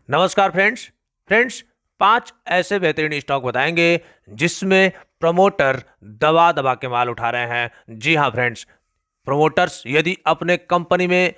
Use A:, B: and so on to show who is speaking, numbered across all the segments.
A: नमस्कार फ्रेंड्स 5 ऐसे बेहतरीन स्टॉक बताएंगे जिसमें प्रमोटर दबा दबा के माल उठा रहे हैं। जी हाँ फ्रेंड्स, प्रमोटर्स यदि अपने कंपनी में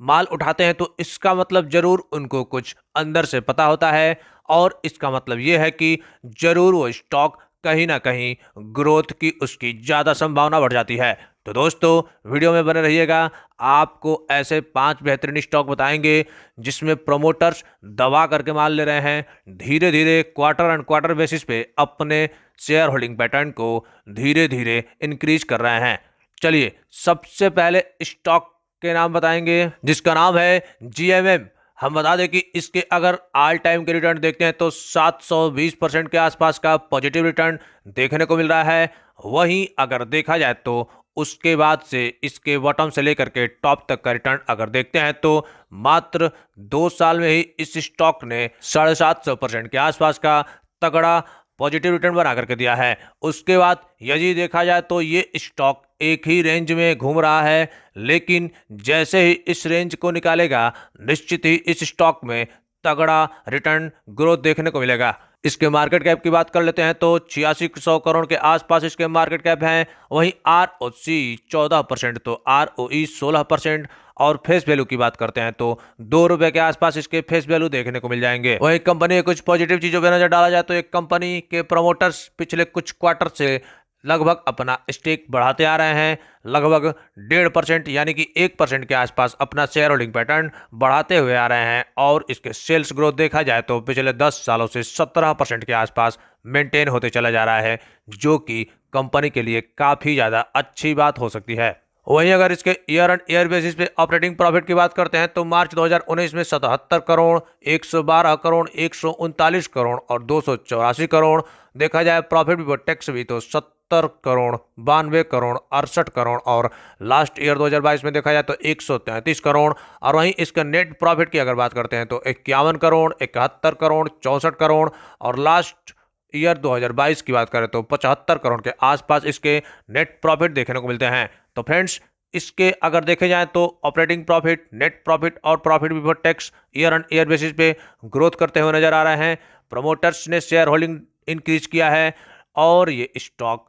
A: माल उठाते हैं तो इसका मतलब जरूर उनको कुछ अंदर से पता होता है और इसका मतलब यह है कि जरूर वो स्टॉक कहीं ना कहीं ग्रोथ की उसकी ज़्यादा संभावना बढ़ जाती है। तो दोस्तों, वीडियो में बने रहिएगा। आपको ऐसे 5 बेहतरीन स्टॉक बताएंगे जिसमें प्रमोटर्स दबा करके माल ले रहे हैं, धीरे धीरे क्वार्टर एंड क्वार्टर बेसिस पे अपने शेयर होल्डिंग पैटर्न को धीरे धीरे इंक्रीज कर रहे हैं। चलिए, सबसे पहले स्टॉक के नाम बताएंगे जिसका नाम है जीएमएम। हम बता दें कि इसके अगर ऑल टाइम के रिटर्न देखते हैं तो 720% के आसपास का पॉजिटिव रिटर्न देखने को मिल रहा है। वहीं अगर देखा जाए तो उसके बाद से इसके बॉटम से लेकर के टॉप तक का रिटर्न अगर देखते हैं तो मात्र 2 साल में ही इस स्टॉक ने 750% के आसपास का तगड़ा पॉजिटिव रिटर्न बना करके दिया है। उसके बाद यदि देखा जाए तो ये स्टॉक एक ही रेंज में घूम रहा है, लेकिन जैसे ही इस रेंज को निकालेगा निश्चित ही इस स्टॉक में तगड़ा रिटर्न ग्रोथ देखने को मिलेगा। इसके मार्केट कैप की बात कर लेते हैं तो 8600 करोड़ के आसपास इसके मार्केट कैप है। वहीं ROC 14%, तो ROE 16%। और फेस वैल्यू की बात करते हैं तो ₹2 के आसपास इसके फेस वैल्यू देखने को मिल जाएंगे। वहीं कंपनी के कुछ पॉजिटिव चीजों पर नजर डाला जाए तो एक कंपनी के प्रमोटर्स पिछले कुछ क्वार्टर से लगभग अपना स्टेक बढ़ाते आ रहे हैं। लगभग 1.5% यानी कि 1% के आसपास अपना शेयर होल्डिंग पैटर्न बढ़ाते हुए आ रहे हैं। और इसके सेल्स ग्रोथ देखा जाए तो पिछले 10 सालों से 17% के आसपास मेंटेन होते चला जा रहा है, जो कि कंपनी के लिए काफ़ी ज़्यादा अच्छी बात हो सकती है। वहीं अगर इसके ईयर एंड ईयर बेसिस पे ऑपरेटिंग प्रॉफिट की बात करते हैं तो मार्च 2019 में 77 करोड़, 112 करोड़, 139 करोड़ और 284 करोड़। देखा जाए प्रॉफिट बिफोर टैक्स भी तो 70 करोड़, 92 करोड़, 68 करोड़ और लास्ट ईयर 2022 में देखा जाए तो 133 करोड़। और वहीं इसका नेट प्रॉफिट की अगर बात करते हैं तो 51 करोड़, 71 करोड़, 64 करोड़ और लास्ट ईयर 2022 की बात करें तो 75 करोड़ के आसपास इसके नेट प्रॉफिट देखने को मिलते हैं। तो फ्रेंड्स, इसके अगर देखे जाएं तो ऑपरेटिंग प्रॉफिट, नेट प्रॉफिट और profit before tax year and year basis पे ग्रोथ करते हुए नजर आ रहे हैं। प्रमोटर्स ने शेयर होल्डिंग इंक्रीज किया है और ये स्टॉक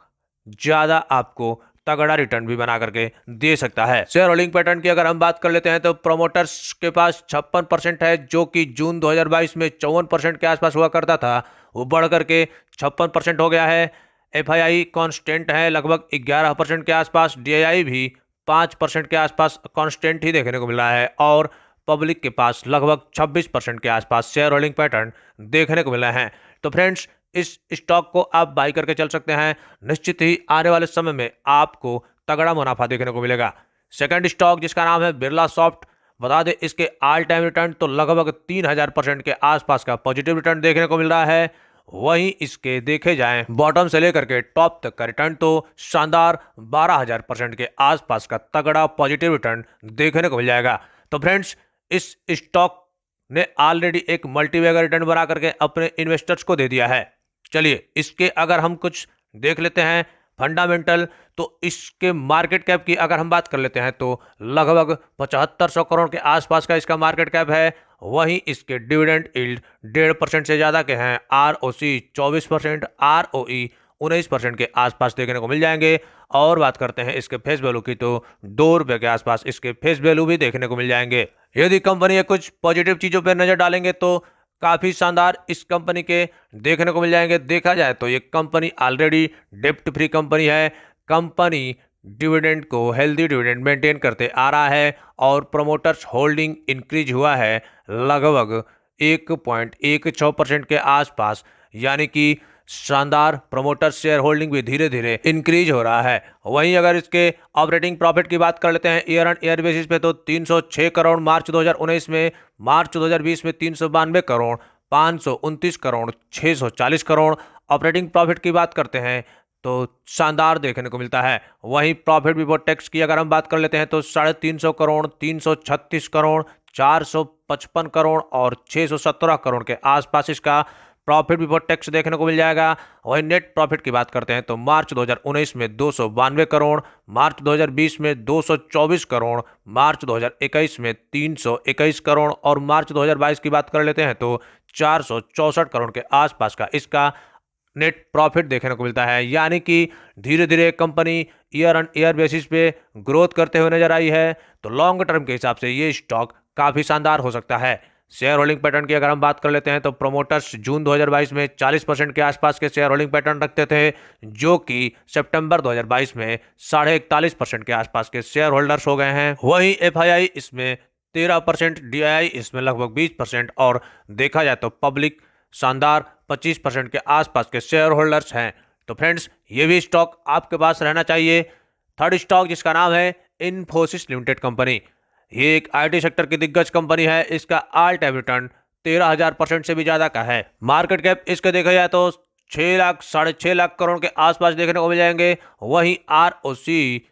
A: ज्यादा आपको तगड़ा रिटर्न भी बना करके दे सकता है। शेयर होल्डिंग पैटर्न की अगर हम बात कर लेते हैं तो प्रमोटर्स के पास 56% है, जो कि जून 2022 में 54% के आसपास हुआ करता था, वो बढ़ करके 56% हो गया है। FII कांस्टेंट है लगभग 11% के आसपास, DII भी 5% के आसपास कांस्टेंट ही देखने को मिल रहा है और पब्लिक के पास लगभग 26% के आसपास शेयर होल्डिंग पैटर्न देखने को मिल रहे हैं। तो फ्रेंड्स, इस स्टॉक को आप बाई करके चल सकते हैं। निश्चित ही आने वाले समय में आपको तगड़ा मुनाफा देखने को मिलेगा। सेकंड स्टॉक जिसका नाम है बिरला सॉफ्ट, बता दें इसके ऑल टाइम रिटर्न तो लगभग 3000% के आसपास का पॉजिटिव रिटर्न देखने को मिल रहा है। वहीं इसके देखे जाएं बॉटम से लेकर के टॉप तक का रिटर्न तो शानदार 12000% के आसपास का तगड़ा पॉजिटिव रिटर्न देखने को मिल जाएगा। तो फ्रेंड्स, इस स्टॉक ने ऑलरेडी एक मल्टीबैगर रिटर्न बना करके अपने इन्वेस्टर्स को दे दिया है। चलिए, इसके अगर हम कुछ देख लेते हैं फंडामेंटल, तो इसके मार्केट कैप की अगर हम बात कर लेते हैं तो लगभग 7500 करोड़ के आसपास का इसका मार्केट कैप है। वहीं इसके डिविडेंड यील्ड 1.5% से ज़्यादा के हैं। ROC 24%, ROE 19% के आसपास देखने को मिल जाएंगे। और बात करते हैं इसके फेस वैल्यू की तो ₹2 के आसपास इसके फेस वैल्यू भी देखने को मिल जाएंगे। यदि कंपनी के कुछ पॉजिटिव चीज़ों पर नज़र डालेंगे तो काफ़ी शानदार इस कंपनी के देखने को मिल जाएंगे। देखा जाए तो ये कंपनी ऑलरेडी डेप्ट फ्री कंपनी है। कंपनी डिविडेंड को हेल्दी डिविडेंड मेंटेन करते आ रहा है और प्रमोटर्स होल्डिंग इंक्रीज हुआ है लगभग 1.16% के आसपास, यानी कि शानदार प्रमोटर शेयर होल्डिंग भी धीरे धीरे इंक्रीज हो रहा है। वहीं अगर इसके ऑपरेटिंग प्रॉफिट की बात कर लेते हैं ईयर एंड ईयर बेसिस पे तो 306 करोड़ मार्च 2019 में, मार्च 2020 में 392 करोड़, 529 करोड़, 640 करोड़। ऑपरेटिंग प्रॉफिट की बात करते हैं तो शानदार देखने को मिलता है। वहीं प्रॉफिट बिफोर टैक्स की अगर हम बात कर लेते हैं तो 350 करोड़, 336 करोड़, 455 करोड़ और 617 करोड़ के आसपास इसका प्रॉफिट बिफोर टैक्स देखने को मिल जाएगा। वहीं नेट प्रॉफिट की बात करते हैं तो मार्च 2019 में 292 करोड़, मार्च 2020 में 224 करोड़, मार्च 2021 में 321 करोड़ और मार्च 2022 की बात कर लेते हैं तो 464 करोड़ के आसपास का इसका नेट प्रॉफिट देखने को मिलता है। यानी कि धीरे धीरे company year on year basis पे ग्रोथ करते हुए नजर आई है। तो लॉन्ग टर्म के हिसाब से ये स्टॉक काफी शानदार हो सकता है। शेयर होल्डिंग पैटर्न की अगर हम बात कर लेते हैं तो प्रोमोटर्स जून 2022 में 40% के आसपास के शेयर होल्डिंग पैटर्न रखते थे, जो कि सितंबर 2022 में 41.5% के आसपास के शेयर होल्डर्स हो गए हैं। वहीं एफआईआई इसमें 13%, डीआईआई इसमें लगभग 20% और देखा जाए तो पब्लिक शानदार 25% के आसपास के शेयर होल्डर्स हैं। तो फ्रेंड्स, ये भी स्टॉक आपके पास रहना चाहिए। थर्ड स्टॉक जिसका नाम है इन्फोसिस लिमिटेड कंपनी, ये एक आईटी सेक्टर की दिग्गज कंपनी है। इसका ऑल टाइम रिटर्न 13,000% से भी ज्यादा का है। मार्केट कैप इसका देखा जाए तो 6 लाख 6.5 लाख करोड़ के आसपास देखने को मिल जाएंगे। वहीं आरओसी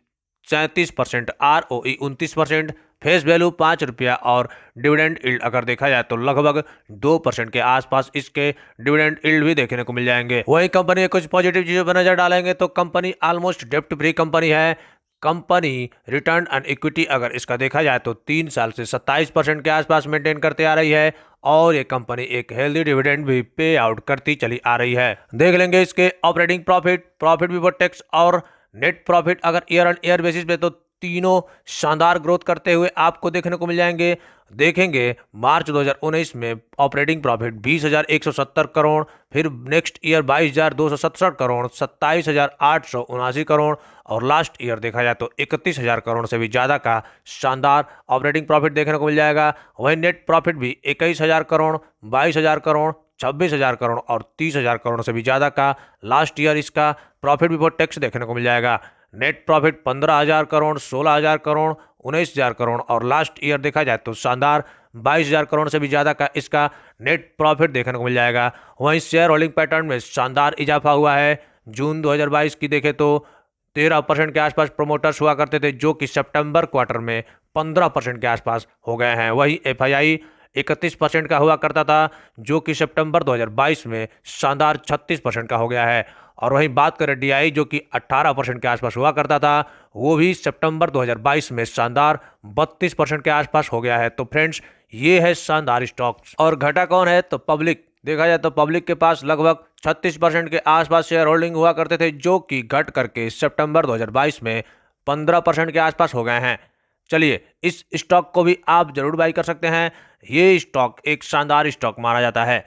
A: 37%, आरओई 29%, फेस वैल्यू 5 रुपया और डिविडेंड यील्ड अगर देखा जाए तो लगभग 2% के आसपास इसके डिविडेंड यील्ड भी देखने को मिल जाएंगे। वही कंपनी कुछ पॉजिटिव चीजों पर नजर डालेंगे तो कंपनी ऑलमोस्ट डेप्ट फ्री कंपनी है। कंपनी रिटर्न ऑन इक्विटी अगर इसका देखा जाए तो 3 साल से 27% के आसपास मेंटेन करते आ रही है और ये कंपनी एक हेल्दी डिविडेंड भी पे आउट करती चली आ रही है। देख लेंगे इसके operating profit, profit before tax और नेट प्रॉफिट अगर ईयर ऑन ईयर बेसिस पे तो तीनों शानदार ग्रोथ करते हुए आपको देखने को मिल जाएंगे। देखेंगे मार्च 2019 में ऑपरेटिंग प्रॉफिट 20,170 करोड़, फिर नेक्स्ट ईयर 22,267 करोड़, 27,879 करोड़ और लास्ट ईयर देखा जाए तो 31,000 करोड़ से भी ज़्यादा का शानदार ऑपरेटिंग प्रॉफिट देखने को मिल जाएगा। वहीं नेट प्रॉफिट भी 21,000 करोड़, 22,000 करोड़, 26,000 करोड़ और 30,000 करोड़ से भी ज़्यादा का लास्ट ईयर इसका प्रॉफिट बिफोर टैक्स देखने को मिल जाएगा। नेट प्रॉफिट 15,000 करोड़, 16,000 करोड़, 19,000 करोड़ और लास्ट ईयर देखा जाए तो शानदार 22,000 करोड़ से भी ज़्यादा का इसका नेट प्रॉफिट देखने को मिल जाएगा। वहीं शेयर होल्डिंग पैटर्न में शानदार इजाफा हुआ है। जून 2022 की देखें तो 13% के आसपास प्रोमोटर्स हुआ करते थे, जो कि सितंबर क्वार्टर में 15% के आसपास हो गए हैं। वहीं एफआईआई 31% का हुआ करता था, जो कि सितंबर 2022 में शानदार 36% का हो गया है। और वहीं बात करें डीआई जो कि 18% के आसपास हुआ करता था, वो भी सितंबर 2022 में शानदार 32% के आसपास हो गया है। तो फ्रेंड्स, ये है शानदार स्टॉक्स। और घटा कौन है तो पब्लिक। देखा जाए तो पब्लिक के पास लगभग 36% के आसपास शेयर होल्डिंग हुआ करते थे, जो कि घट करके सितंबर 2022 में 15% के आसपास हो गए हैं। चलिए, इस स्टॉक को भी आप जरूर बाई कर सकते हैं। ये स्टॉक एक शानदार स्टॉक माना जाता है।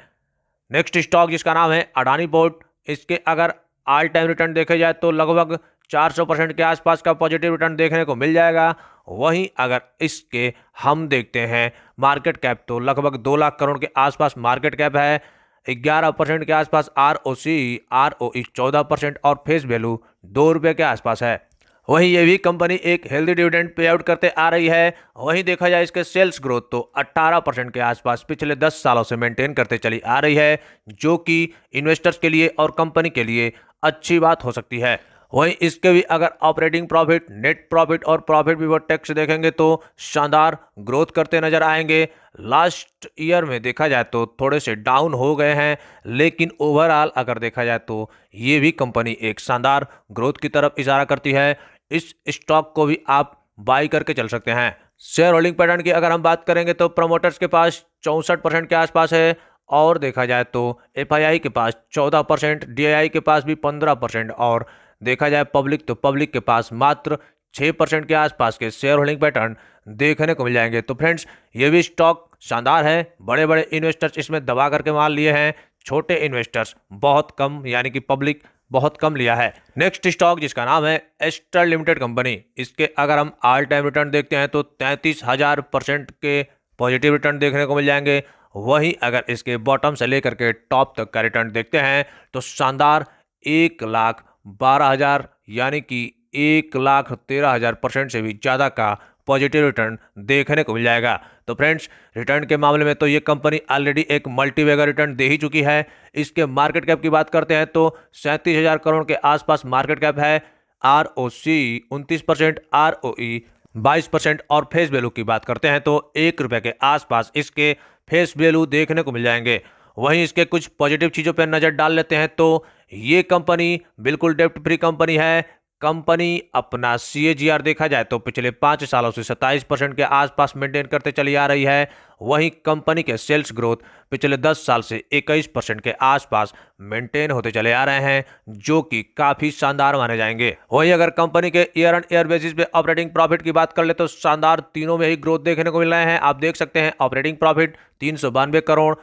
A: नेक्स्ट स्टॉक जिसका नाम है अडानी पोर्ट, इसके अगर ऑल टाइम रिटर्न देखे जाए तो लगभग 400% के आसपास का पॉजिटिव रिटर्न देखने को मिल जाएगा। वहीं अगर इसके हम देखते हैं मार्केट कैप तो लगभग 2 लाख करोड़ के आसपास मार्केट कैप है। 11% के आसपास आरओसी, आरओई 14% और फेस वैल्यू 2 रुपये के आसपास है। वहीं ये भी कंपनी एक हेल्दी डिविडेंड पे आउट करते आ रही है। वहीं देखा जाए इसके सेल्स ग्रोथ तो 18% के आसपास पिछले 10 सालों से मेंटेन करते चली आ रही है, जो कि इन्वेस्टर्स के लिए और कंपनी के लिए अच्छी बात हो सकती है। वहीं इसके भी अगर ऑपरेटिंग प्रॉफिट, नेट प्रॉफिट और प्रॉफिट बिफोर टैक्स देखेंगे तो शानदार ग्रोथ करते नजर आएंगे। लास्ट ईयर में देखा जाए तो थोड़े से डाउन हो गए हैं, लेकिन ओवरऑल अगर देखा जाए तो ये भी कंपनी एक शानदार ग्रोथ की तरफ इशारा करती है। इस स्टॉक को भी आप बाई करके चल सकते हैं। शेयर होल्डिंग पैटर्न की अगर हम बात करेंगे तो प्रमोटर्स के पास 64% के आसपास है और देखा जाए तो एफआईआई के पास 14%, डीआईआई के पास भी 15% और देखा जाए पब्लिक तो पब्लिक के पास मात्र 6% के आसपास के शेयर होल्डिंग पैटर्न देखने को मिल जाएंगे। तो फ्रेंड्स, ये भी स्टॉक शानदार है। बड़े बड़े इन्वेस्टर्स इसमें दबा करके माल लिए हैं, छोटे इन्वेस्टर्स बहुत कम यानी कि पब्लिक बहुत कम लिया है। नेक्स्ट स्टॉक जिसका नाम है एस्टर लिमिटेड कंपनी, इसके अगर हम ऑल टाइम रिटर्न देखते हैं तो 33,000% के पॉजिटिव रिटर्न देखने को मिल जाएंगे। वहीं अगर इसके बॉटम से लेकर के टॉप तक का रिटर्न देखते हैं तो शानदार 1,12,000 यानी कि 1,13,000% से भी ज़्यादा का पॉजिटिव रिटर्न देखने को मिल जाएगा। तो फ्रेंड्स, रिटर्न के मामले में तो ये कंपनी ऑलरेडी एक मल्टीबैगर रिटर्न दे ही चुकी है। इसके मार्केट कैप की बात करते हैं तो 37,000 करोड़ के आसपास मार्केट कैप है। आरओसी 29%, आरओई 22% और फेस वैल्यू की बात करते हैं तो 1 रुपये के आसपास इसके फेस वैल्यू देखने को मिल जाएंगे। वहीं इसके कुछ पॉजिटिव चीज़ों पर नज़र डाल लेते हैं तो ये कंपनी बिल्कुल डेप्ट फ्री कंपनी है। कंपनी अपना CAGR देखा जाए तो पिछले 5 सालों से 27% के आसपास मेंटेन करते चली आ रही है। वहीं कंपनी के सेल्स ग्रोथ पिछले 10 साल से 21% के आसपास मेंटेन होते चले आ रहे हैं, जो कि काफी शानदार माने जाएंगे। वहीं अगर कंपनी के ईयर ऑन ईयर बेसिस पे ऑपरेटिंग प्रॉफिट की बात कर ले तो शानदार तीनों में ही ग्रोथ देखने को मिल रहे हैं। आप देख सकते हैं ऑपरेटिंग प्रॉफिट 392 करोड़,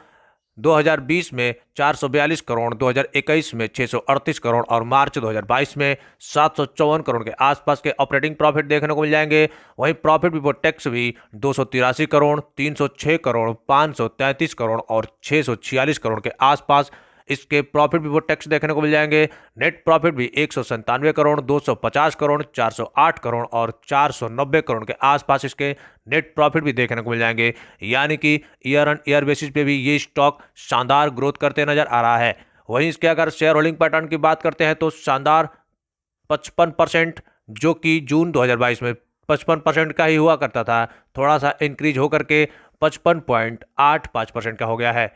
A: 2020 में 442 करोड़, 2021 में 638 करोड़ और मार्च 2022 में 754 करोड़ के आसपास के ऑपरेटिंग प्रॉफिट देखने को मिल जाएंगे। वहीं प्रॉफिट बिफोर टैक्स भी 283 करोड़, 306 करोड़, 533 करोड़ और 646 करोड़ के आसपास इसके प्रॉफिट बिफोर टैक्स देखने को मिल जाएंगे। नेट प्रॉफिट भी 197 करोड़, 250 करोड़, 408 करोड़ और 490 करोड़ के आसपास इसके नेट प्रॉफिट भी देखने को मिल जाएंगे। यानी कि ईयर ऑन ईयर बेसिस पे भी ये स्टॉक शानदार ग्रोथ करते नजर आ रहा है। वहीं इसके अगर शेयर होल्डिंग पैटर्न की बात करते हैं तो शानदार 55%, जो कि जून 2022 में 55% का ही हुआ करता था, थोड़ा सा इंक्रीज होकर के 55.85% का हो गया है।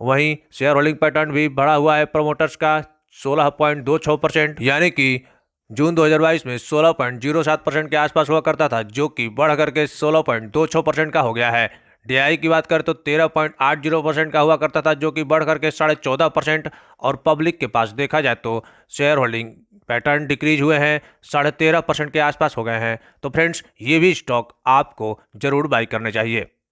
A: वहीं शेयर होल्डिंग पैटर्न भी बढ़ा हुआ है प्रमोटर्स का 16.26%, यानी कि जून 2022 में 16.07% के आसपास हुआ करता था, जो कि बढ़ करके 16.26% का हो गया है। DI की बात करें तो 13.80% का हुआ करता था, जो कि बढ़ करके 14.5%। और पब्लिक के पास देखा जाए तो शेयर होल्डिंग पैटर्न डिक्रीज हुए हैं, 13.5% के आसपास हो गए हैं। तो फ्रेंड्स, ये भी स्टॉक आपको जरूर बाई करने चाहिए।